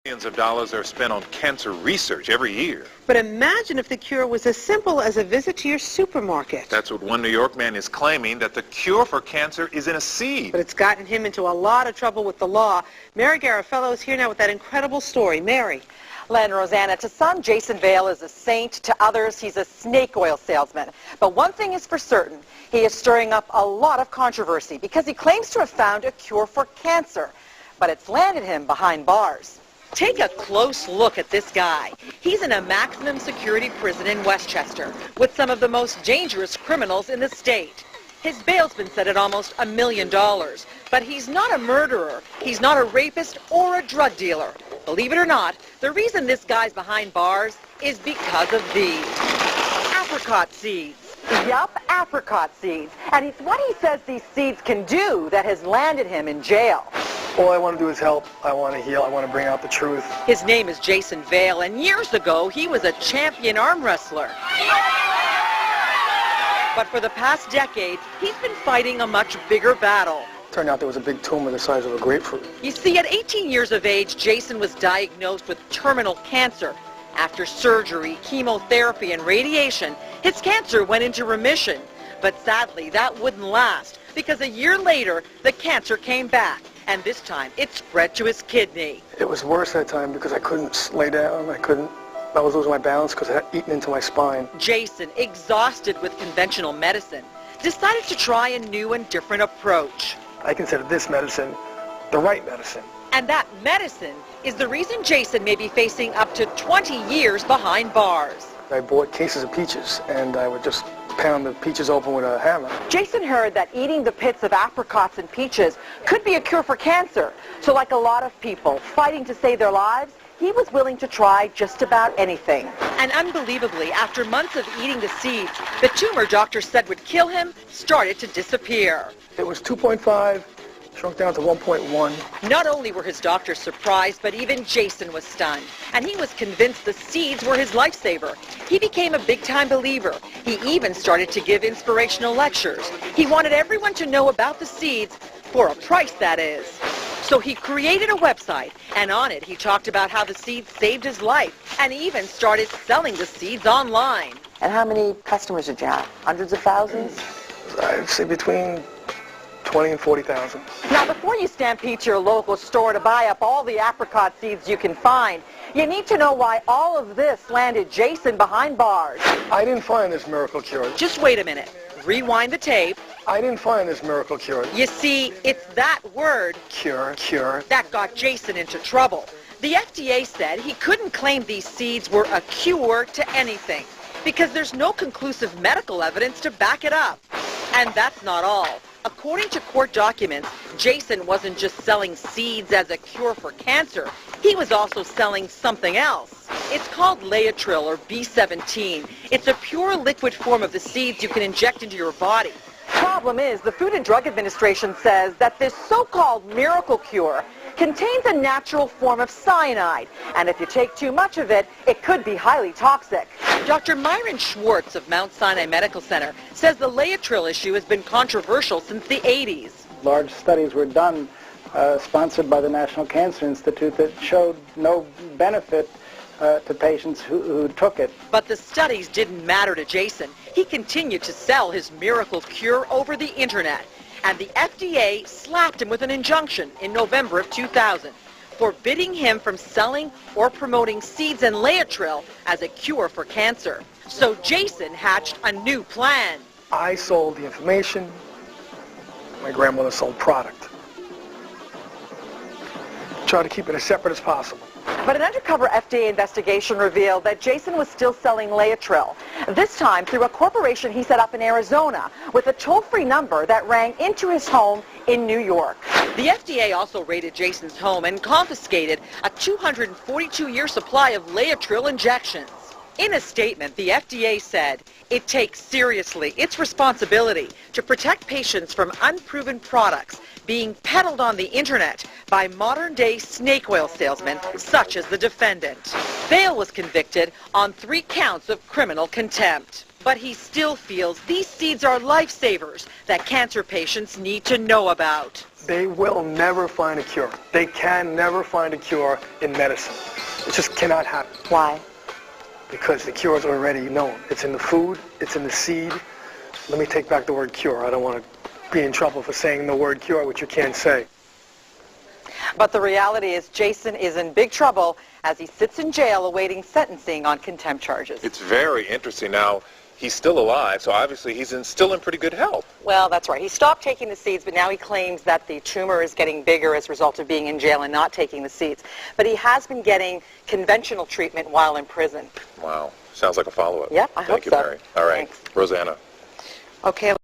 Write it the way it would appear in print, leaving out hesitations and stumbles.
Millions of dollars are spent on cancer research every year. But imagine if the cure was as simple as a visit to your supermarket. That's what one New York man is claiming, that the cure for cancer is in a seed. But it's gotten him into a lot of trouble with the law. Mary Garofalo is here now with that incredible story. Mary. Len, Rosanna, to some, Jason Vale is a saint. To others, he's a snake oil salesman. But one thing is for certain, he is stirring up a lot of controversy because he claims to have found a cure for cancer. But it's landed him behind bars. Take a close look at this guy. He's in a maximum security prison in Westchester with some of the most dangerous criminals in the state. His bail's been set at almost $1 million. But he's not a murderer. He's not a rapist or a drug dealer. Believe it or not, the reason this guy's behind bars is because of these apricot seeds. Yup, apricot seeds. And it's what he says these seeds can do that has landed him in jail. All I want to do is help. I want to heal. I want to bring out the truth. His name is Jason Vale, and years ago, he was a champion arm wrestler. But for the past decade, he's been fighting a much bigger battle. Turned out there was a big tumor the size of a grapefruit. You see, at 18 years of age, Jason was diagnosed with terminal cancer. After surgery, chemotherapy, and radiation, his cancer went into remission. But sadly, that wouldn't last, because a year later, the cancer came back. And this time, it spread to his kidney. It was worse that time because I couldn't lay down. I was losing my balance because it had eaten into my spine. Jason, exhausted with conventional medicine, decided to try a new and different approach. I consider this medicine the right medicine. And that medicine is the reason Jason may be facing up to 20 years behind bars. I bought cases of peaches, and I would just pound the peaches open with a hammer. Jason heard that eating the pits of apricots and peaches could be a cure for cancer. So like a lot of people fighting to save their lives, he was willing to try just about anything. And unbelievably, after months of eating the seeds, the tumor doctors said would kill him started to disappear. It was 2.5, shrunk down to 1.1. Not only were his doctors surprised, but even Jason was stunned. And he was convinced the seeds were his lifesaver. He became a big-time believer. He even started to give inspirational lectures. He wanted everyone to know about the seeds, for a price, that is. So he created a website, and on it he talked about how the seeds saved his life, and even started selling the seeds online. And how many customers did you have? Hundreds of thousands? I'd say between 20 and 40,000. Now, before you stampede to your local store to buy up all the apricot seeds you can find, you need to know why all of this landed Jason behind bars. I didn't find this miracle cure. Just wait a minute. Rewind the tape. I didn't find this miracle cure. You see, it's that word, Cure, that got Jason into trouble. The FDA said he couldn't claim these seeds were a cure to anything because there's no conclusive medical evidence to back it up. And that's not all. According to court documents, Jason wasn't just selling seeds as a cure for cancer. He was also selling something else. It's called Laetrile, or B17. It's a pure liquid form of the seeds you can inject into your body. Problem is, the Food and Drug Administration says that this so-called miracle cure contains a natural form of cyanide, and if you take too much of it, it could be highly toxic. Dr. Myron Schwartz of Mount Sinai Medical Center says the Laetrile issue has been controversial since the 80s. Large studies were done, sponsored by the National Cancer Institute, that showed no benefit to patients who took it. But the studies didn't matter to Jason. He continued to sell his miracle cure over the internet. And the FDA slapped him with an injunction in November of 2000, forbidding him from selling or promoting seeds and Laetrile as a cure for cancer. So Jason hatched a new plan. I sold the information. My grandmother sold product. Try to keep it as separate as possible. But an undercover FDA investigation revealed that Jason was still selling Laetrile, this time through a corporation he set up in Arizona with a toll-free number that rang into his home in New York. The FDA also raided Jason's home and confiscated a 242-year supply of Laetrile injections. In a statement, the FDA said it takes seriously its responsibility to protect patients from unproven products being peddled on the internet by modern-day snake oil salesmen such as the defendant. Vale was convicted on 3 counts of criminal contempt. But he still feels these seeds are lifesavers that cancer patients need to know about. They will never find a cure. They can never find a cure in medicine. It just cannot happen. Why? Because the cure is already known. It's in the food, it's in the seed. Let me take back the word cure. I don't want to be in trouble for saying the word cure, which you can't say. But the reality is Jason is in big trouble as he sits in jail awaiting sentencing on contempt charges. It's very interesting. Now, he's still alive, so obviously he's still in pretty good health. Well, that's right. He stopped taking the seeds, but now he claims that the tumor is getting bigger as a result of being in jail and not taking the seeds. But he has been getting conventional treatment while in prison. Wow. Sounds like a follow-up. Yep, I hope Thank you, so. Mary. All right. Thanks. Rosanna. Okay.